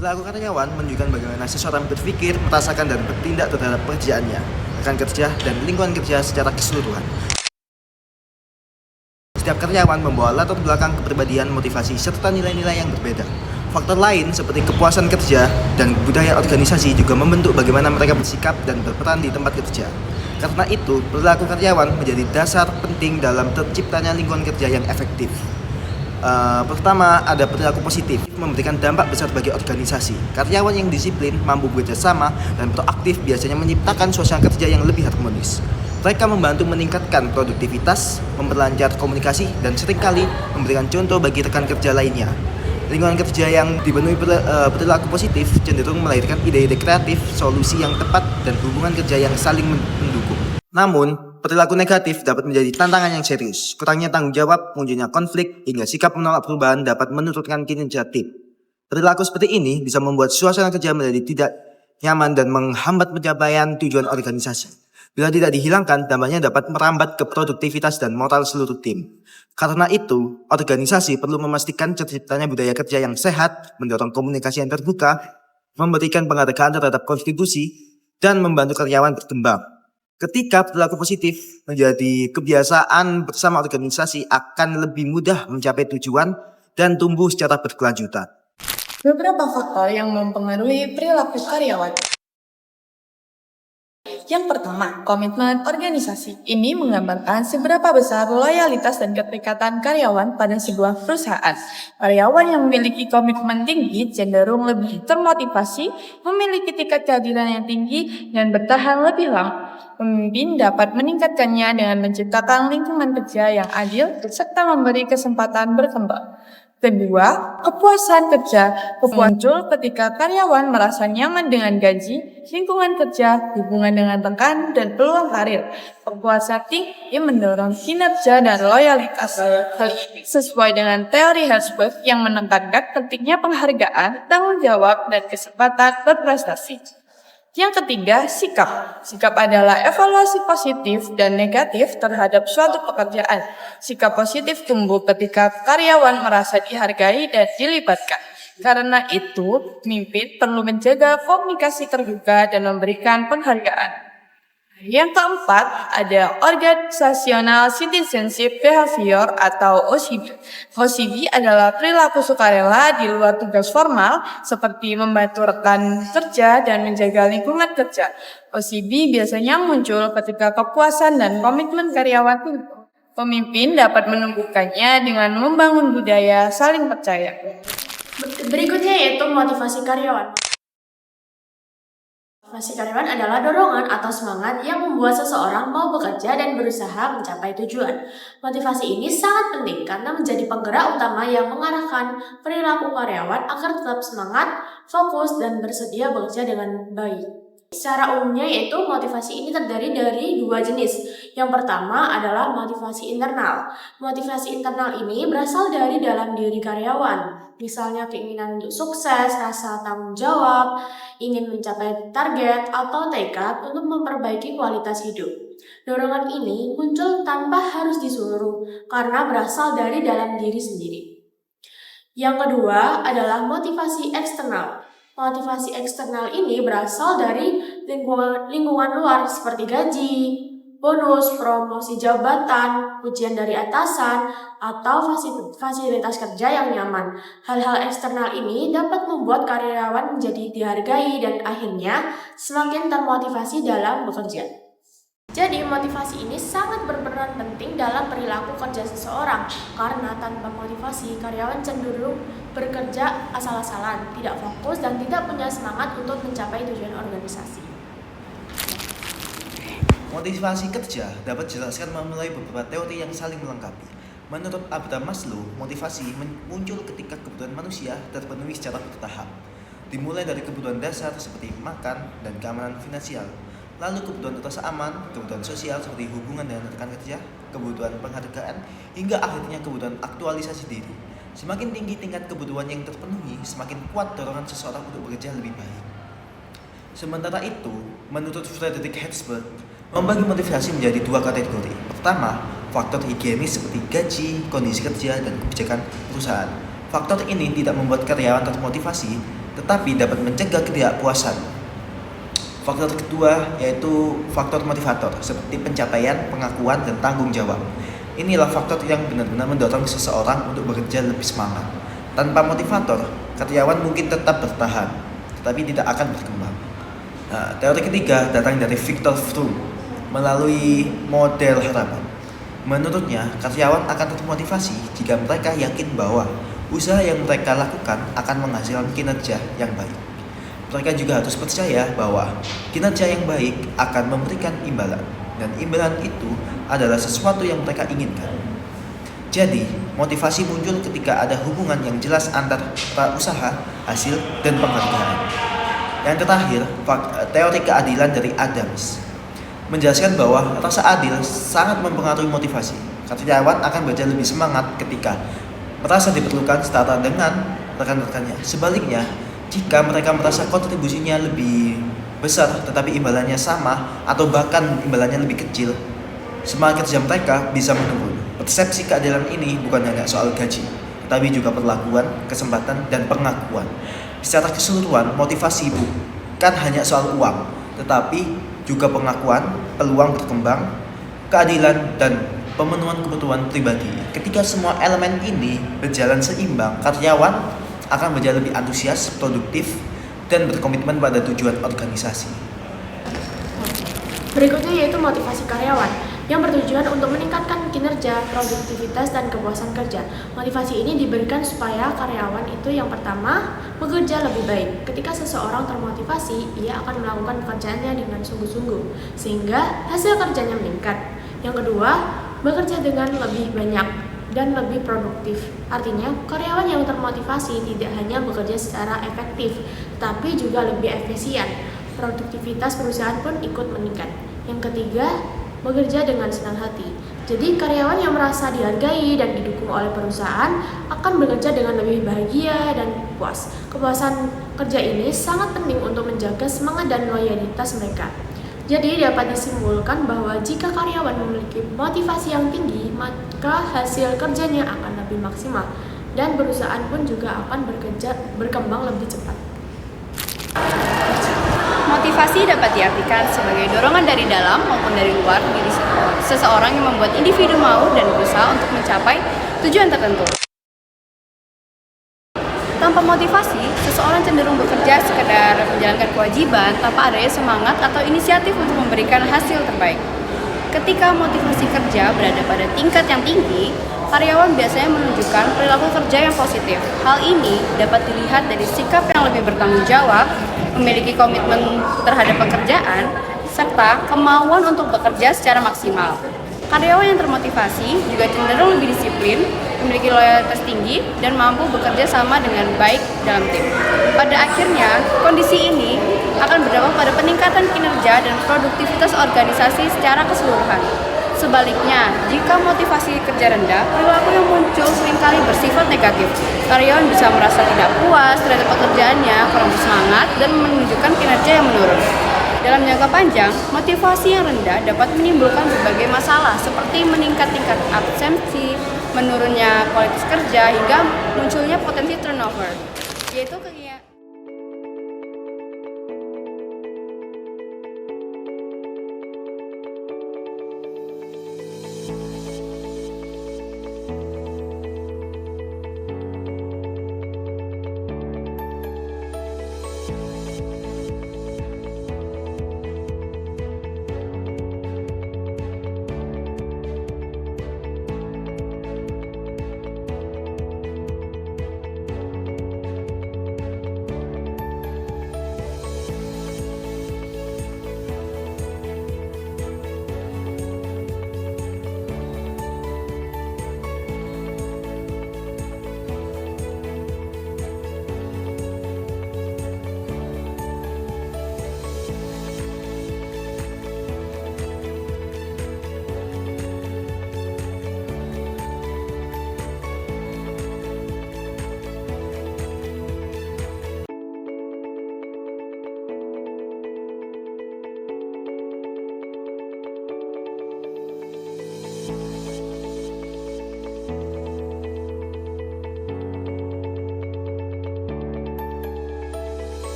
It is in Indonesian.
Perilaku karyawan menunjukkan bagaimana seseorang berpikir, merasakan, dan bertindak terhadap pekerjaannya, rekan kerja, dan lingkungan kerja secara keseluruhan. Setiap karyawan membawa latar belakang kepribadian, motivasi, serta nilai-nilai yang berbeda. Faktor lain seperti kepuasan kerja dan budaya organisasi juga membentuk bagaimana mereka bersikap dan berperan di tempat kerja. Karena itu, perilaku karyawan menjadi dasar penting dalam terciptanya lingkungan kerja yang efektif. Pertama, ada perilaku positif, memberikan dampak besar bagi organisasi. Karyawan yang disiplin, mampu bekerja sama, dan proaktif biasanya menciptakan suasana kerja yang lebih harmonis. Mereka membantu meningkatkan produktivitas, memperlancar komunikasi, dan seringkali memberikan contoh bagi rekan kerja lainnya. Lingkungan kerja yang dipenuhi perilaku positif cenderung melahirkan ide-ide kreatif, solusi yang tepat, dan hubungan kerja yang saling mendukung. Namun, perilaku negatif dapat menjadi tantangan yang serius. Kurangnya tanggung jawab, munculnya konflik, hingga sikap menolak perubahan dapat menurunkan kinerja tim. Perilaku seperti ini bisa membuat suasana kerja menjadi tidak nyaman dan menghambat pencapaian tujuan organisasi. Bila tidak dihilangkan, dampaknya dapat merambat ke produktivitas dan moral seluruh tim. Karena itu, organisasi perlu memastikan terciptanya budaya kerja yang sehat, mendorong komunikasi yang terbuka, memberikan penghargaan terhadap kontribusi, dan membantu karyawan berkembang. Ketika perilaku positif menjadi kebiasaan bersama organisasi, akan lebih mudah mencapai tujuan dan tumbuh secara berkelanjutan. Beberapa faktor yang mempengaruhi perilaku karyawan. Yang pertama, komitmen organisasi. Ini menggambarkan seberapa besar loyalitas dan keterikatan karyawan pada sebuah perusahaan. Karyawan yang memiliki komitmen tinggi cenderung lebih termotivasi, memiliki tingkat kehadiran yang tinggi, dan bertahan lebih lama. Pemimpin dapat meningkatkannya dengan menciptakan lingkungan kerja yang adil serta memberi kesempatan berkembang. Kedua, kepuasan kerja muncul ketika karyawan merasa nyaman dengan gaji, lingkungan kerja, hubungan dengan rekan, dan peluang karir. Kepuasan tinggi mendorong kinerja dan loyalitas. Hal ini sesuai dengan teori Herzberg yang menekankan pentingnya penghargaan, tanggung jawab, dan kesempatan berprestasi. Yang ketiga, sikap. Sikap adalah evaluasi positif dan negatif terhadap suatu pekerjaan. Sikap positif tumbuh ketika karyawan merasa dihargai dan dilibatkan. Karena itu, pemimpin perlu menjaga komunikasi terbuka dan memberikan penghargaan. Yang keempat, ada Organizational Citizenship Behavior atau OCB. OCB adalah perilaku sukarela di luar tugas formal seperti membantu rekan kerja dan menjaga lingkungan kerja. OCB biasanya muncul ketika kepuasan dan komitmen karyawan tinggi. Pemimpin dapat menumbuhkannya dengan membangun budaya saling percaya. Berikutnya yaitu motivasi karyawan. Motivasi karyawan adalah dorongan atau semangat yang membuat seseorang mau bekerja dan berusaha mencapai tujuan. Motivasi ini sangat penting karena menjadi penggerak utama yang mengarahkan perilaku karyawan agar tetap semangat, fokus, dan bersedia bekerja dengan baik. Secara umumnya yaitu motivasi ini terdiri dari dua jenis. Yang pertama adalah motivasi internal. Motivasi internal ini berasal dari dalam diri karyawan. Misalnya keinginan untuk sukses, rasa tanggung jawab, ingin mencapai target, atau tekad untuk memperbaiki kualitas hidup. Dorongan ini muncul tanpa harus disuruh karena berasal dari dalam diri sendiri. Yang kedua adalah motivasi eksternal. Motivasi eksternal ini berasal dari lingkungan luar seperti gaji, bonus, promosi jabatan, pujian dari atasan, atau fasilitas kerja yang nyaman. Hal-hal eksternal ini dapat membuat karyawan menjadi dihargai dan akhirnya semakin termotivasi dalam bekerja. Jadi, motivasi ini sangat berperan penting dalam perilaku kerja seseorang karena tanpa motivasi, karyawan cenderung bekerja asal-asalan, tidak fokus, dan tidak punya semangat untuk mencapai tujuan organisasi. Motivasi kerja dapat dijelaskan melalui beberapa teori yang saling melengkapi. Menurut Abraham Maslow, motivasi muncul ketika kebutuhan manusia terpenuhi secara bertahap. Dimulai dari kebutuhan dasar seperti makan dan keamanan finansial, lalu kebutuhan rasa aman, kebutuhan sosial seperti hubungan dengan rekan kerja, kebutuhan penghargaan, hingga akhirnya kebutuhan aktualisasi diri. Semakin tinggi tingkat kebutuhan yang terpenuhi, semakin kuat dorongan seseorang untuk bekerja lebih baik. Sementara itu, menurut Frederick Herzberg, membagi motivasi menjadi dua kategori. Pertama, faktor higienis seperti gaji, kondisi kerja, dan kebijakan perusahaan. Faktor ini tidak membuat karyawan termotivasi, tetapi dapat mencegah ketidakpuasan. Faktor kedua yaitu faktor motivator, seperti pencapaian, pengakuan, dan tanggung jawab. Inilah faktor yang benar-benar mendorong seseorang untuk bekerja lebih semangat. Tanpa motivator, karyawan mungkin tetap bertahan, tetapi tidak akan berkembang. Nah, teori ketiga datang dari Viktor Fromm melalui model harapan. Menurutnya, karyawan akan termotivasi jika mereka yakin bahwa usaha yang mereka lakukan akan menghasilkan kinerja yang baik. Mereka juga harus percaya bahwa kinerja yang baik akan memberikan imbalan, dan imbalan itu adalah sesuatu yang mereka inginkan. Jadi, motivasi muncul ketika ada hubungan yang jelas antara usaha, hasil, dan penghargaan. Yang terakhir, teori keadilan dari Adams menjelaskan bahwa rasa adil sangat mempengaruhi motivasi. Karyawan akan bekerja lebih semangat ketika merasa diperlukan setara dengan rekan-rekannya. Sebaliknya, jika mereka merasa kontribusinya lebih besar tetapi imbalannya sama atau bahkan imbalannya lebih kecil, semangat kerja mereka bisa menurun. Persepsi keadilan ini bukan hanya soal gaji, tetapi juga perlakuan, kesempatan, dan pengakuan. Secara keseluruhan, motivasi bukan hanya soal uang, tetapi juga pengakuan, peluang berkembang, keadilan, dan pemenuhan kebutuhan pribadi. Ketika semua elemen ini berjalan seimbang, karyawan akan menjadi lebih antusias, produktif, dan berkomitmen pada tujuan organisasi. Berikutnya yaitu motivasi karyawan, yang bertujuan untuk meningkatkan kinerja, produktivitas, dan kepuasan kerja. Motivasi ini diberikan supaya karyawan itu yang pertama, bekerja lebih baik. Ketika seseorang termotivasi, ia akan melakukan pekerjaannya dengan sungguh-sungguh, sehingga hasil kerjanya meningkat. Yang kedua, bekerja dengan lebih banyak dan lebih produktif. Artinya, karyawan yang termotivasi tidak hanya bekerja secara efektif, tapi juga lebih efisien. Produktivitas perusahaan pun ikut meningkat. Yang ketiga, bekerja dengan senang hati. Jadi karyawan yang merasa dihargai dan didukung oleh perusahaan akan bekerja dengan lebih bahagia dan puas. Kepuasan kerja ini sangat penting untuk menjaga semangat dan loyalitas mereka. Jadi dapat disimpulkan bahwa jika karyawan memiliki motivasi yang tinggi, maka hasil kerjanya akan lebih maksimal dan perusahaan pun juga akan berkembang lebih cepat. Motivasi dapat diartikan sebagai dorongan dari dalam maupun dari luar diri seseorang yang membuat individu mau dan berusaha untuk mencapai tujuan tertentu. Tanpa motivasi, seseorang cenderung bekerja sekedar menjalankan kewajiban tanpa adanya semangat atau inisiatif untuk memberikan hasil terbaik. Ketika motivasi kerja berada pada tingkat yang tinggi, karyawan biasanya menunjukkan perilaku kerja yang positif. Hal ini dapat dilihat dari sikap yang lebih bertanggung jawab, memiliki komitmen terhadap pekerjaan, serta kemauan untuk bekerja secara maksimal. Karyawan yang termotivasi juga cenderung lebih disiplin, memiliki loyalitas tinggi, dan mampu bekerja sama dengan baik dalam tim. Pada akhirnya, kondisi ini akan berdampak pada peningkatan kinerja dan produktivitas organisasi secara keseluruhan. Sebaliknya, jika motivasi kerja rendah, perilaku yang muncul seringkali bersifat negatif. Karyawan bisa merasa tidak puas terhadap pekerjaannya, kurang bersemangat, dan menunjukkan kinerja yang menurun. Dalam jangka panjang, motivasi yang rendah dapat menimbulkan berbagai masalah seperti meningkat tingkat absensi, menurunnya kualitas kerja, hingga munculnya potensi turnover, yaitu